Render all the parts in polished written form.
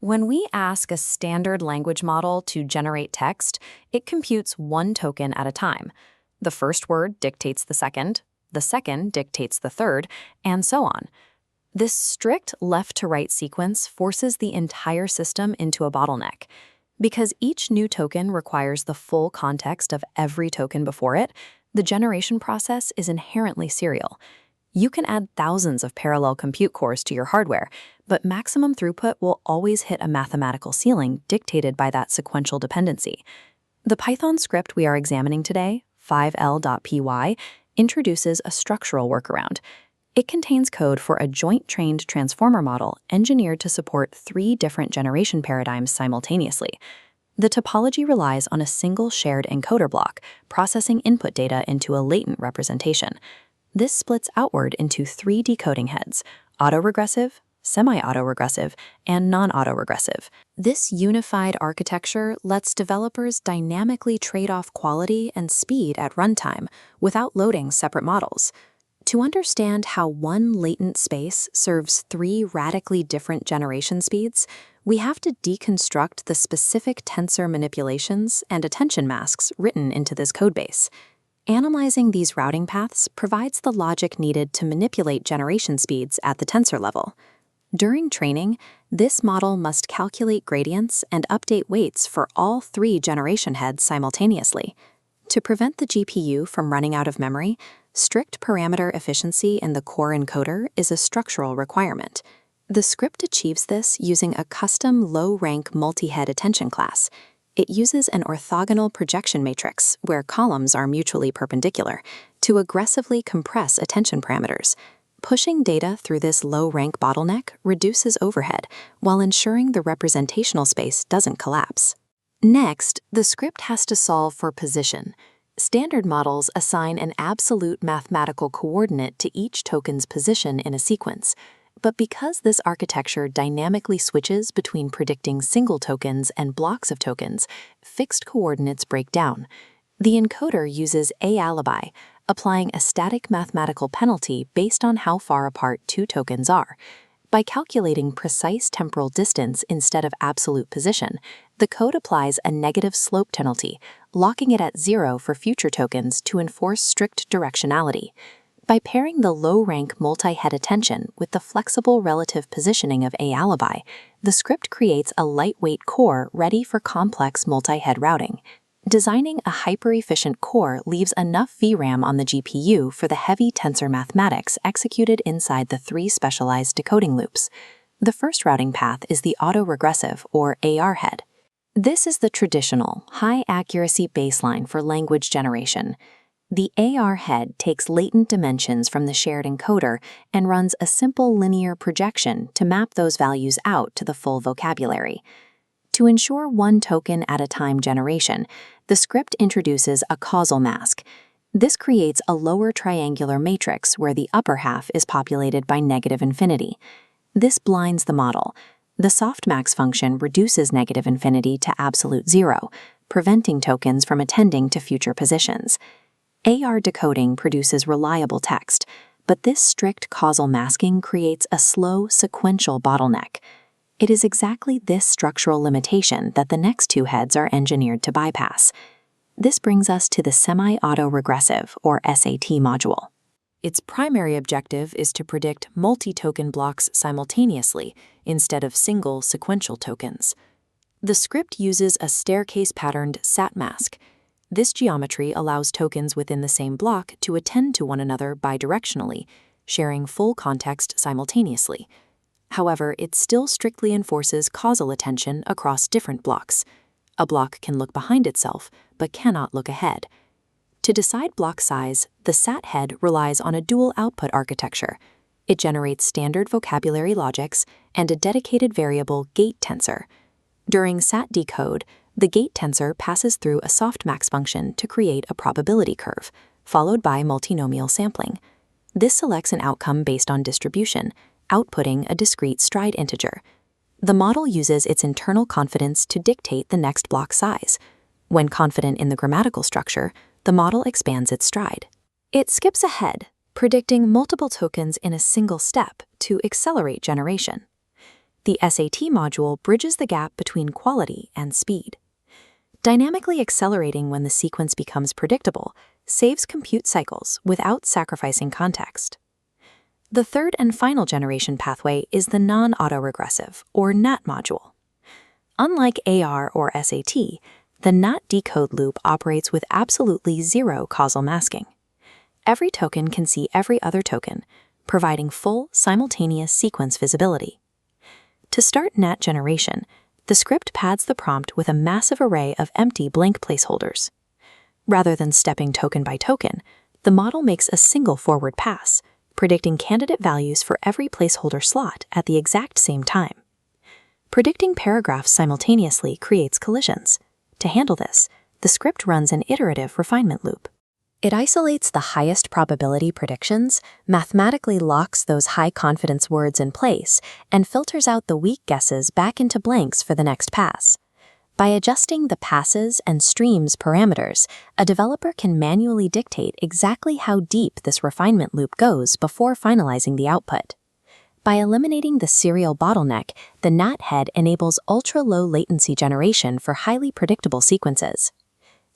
When we ask a standard language model to generate text, it computes one token at a time. The first word dictates the second dictates the third, and so on. This strict left-to-right sequence forces the entire system into a bottleneck. Because each new token requires the full context of every token before it, the generation process is inherently serial. You can add thousands of parallel compute cores to your hardware, but maximum throughput will always hit a mathematical ceiling dictated by that sequential dependency. The Python script we are examining today, 5l.py, introduces a structural workaround. It contains code for a joint-trained transformer model engineered to support 3 different generation paradigms simultaneously. The topology relies on a single shared encoder block, processing input data into a latent representation. This splits outward into 3 decoding heads: autoregressive, semi-autoregressive, and non-autoregressive. This unified architecture lets developers dynamically trade off quality and speed at runtime without loading separate models. To understand how one latent space serves 3 radically different generation speeds, we have to deconstruct the specific tensor manipulations and attention masks written into this codebase. Analyzing these routing paths provides the logic needed to manipulate generation speeds at the tensor level. During training, this model must calculate gradients and update weights for all 3 generation heads simultaneously. To prevent the GPU from running out of memory, strict parameter efficiency in the core encoder is a structural requirement. The script achieves this using a custom low-rank multi-head attention class. It uses an orthogonal projection matrix, where columns are mutually perpendicular, to aggressively compress attention parameters. Pushing data through this low-rank bottleneck reduces overhead, while ensuring the representational space doesn't collapse. Next, the script has to solve for position. Standard models assign an absolute mathematical coordinate to each token's position in a sequence. But because this architecture dynamically switches between predicting single tokens and blocks of tokens, fixed coordinates break down. The encoder uses a-alibi, applying a static mathematical penalty based on how far apart 2 tokens are. By calculating precise temporal distance instead of absolute position, the code applies a negative slope penalty, locking it at 0 for future tokens to enforce strict directionality. By pairing the low-rank multi-head attention with the flexible relative positioning of a-alibi, the script creates a lightweight core ready for complex multi-head routing. Designing a hyper-efficient core leaves enough VRAM on the GPU for the heavy tensor mathematics executed inside the 3 specialized decoding loops. The first routing path is the autoregressive, or AR head. This is the traditional, high-accuracy baseline for language generation. The AR head takes latent dimensions from the shared encoder and runs a simple linear projection to map those values out to the full vocabulary. To ensure one token at a time generation, the script introduces a causal mask. This creates a lower triangular matrix where the upper half is populated by negative infinity. This blinds the model. The softmax function reduces negative infinity to absolute 0, preventing tokens from attending to future positions. AR decoding produces reliable text, but this strict causal masking creates a slow, sequential bottleneck. It is exactly this structural limitation that the next 2 heads are engineered to bypass. This brings us to the semi-autoregressive, or SAT module. Its primary objective is to predict multi-token blocks simultaneously instead of single sequential tokens. The script uses a staircase-patterned SAT mask. This geometry allows tokens within the same block to attend to one another bidirectionally, sharing full context simultaneously. However, it still strictly enforces causal attention across different blocks. A block can look behind itself, but cannot look ahead. To decide block size, the SAT head relies on a dual output architecture. It generates standard vocabulary logics and a dedicated variable gate tensor. During SAT decode, the gate tensor passes through a softmax function to create a probability curve, followed by multinomial sampling. This selects an outcome based on distribution, outputting a discrete stride integer. The model uses its internal confidence to dictate the next block size. When confident in the grammatical structure, the model expands its stride. It skips ahead, predicting multiple tokens in a single step to accelerate generation. The SAT module bridges the gap between quality and speed. Dynamically accelerating when the sequence becomes predictable saves compute cycles without sacrificing context. The third and final generation pathway is the non-autoregressive, or NAT module. Unlike AR or SAT, the NAT decode loop operates with absolutely zero causal masking. Every token can see every other token, providing full, simultaneous sequence visibility. To start NAT generation, the script pads the prompt with a massive array of empty blank placeholders. Rather than stepping token by token, the model makes a single forward pass, predicting candidate values for every placeholder slot at the exact same time. Predicting paragraphs simultaneously creates collisions. To handle this, the script runs an iterative refinement loop. It isolates the highest probability predictions, mathematically locks those high-confidence words in place, and filters out the weak guesses back into blanks for the next pass. By adjusting the passes and streams parameters, a developer can manually dictate exactly how deep this refinement loop goes before finalizing the output. By eliminating the serial bottleneck, the NAT head enables ultra-low latency generation for highly predictable sequences.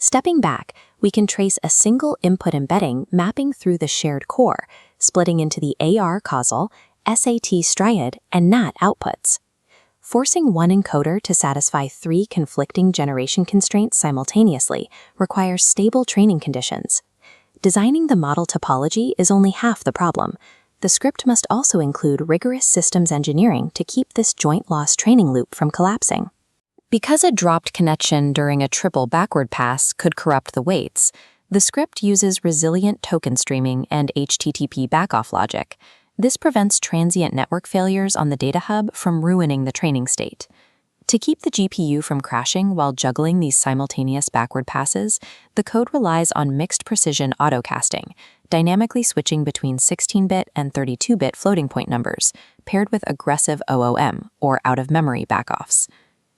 Stepping back, we can trace a single input embedding mapping through the shared core, splitting into the AR causal, SAT striad, and NAT outputs. Forcing one encoder to satisfy three conflicting generation constraints simultaneously requires stable training conditions. Designing the model topology is only half the problem. The script must also include rigorous systems engineering to keep this joint loss training loop from collapsing. Because a dropped connection during a triple backward pass could corrupt the weights, the script uses resilient token streaming and HTTP backoff logic. This prevents transient network failures on the data hub from ruining the training state. To keep the GPU from crashing while juggling these simultaneous backward passes, the code relies on mixed precision autocasting, dynamically switching between 16-bit and 32-bit floating point numbers, paired with aggressive OOM, or out-of-memory backoffs.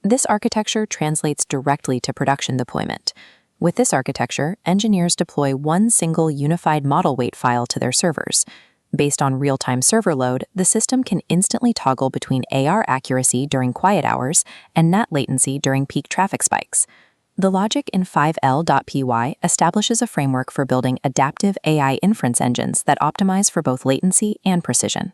This architecture translates directly to production deployment. With this architecture, engineers deploy one single unified model weight file to their servers. Based on real-time server load, the system can instantly toggle between AR accuracy during quiet hours and NAT latency during peak traffic spikes. The logic in 5L.py establishes a framework for building adaptive AI inference engines that optimize for both latency and precision.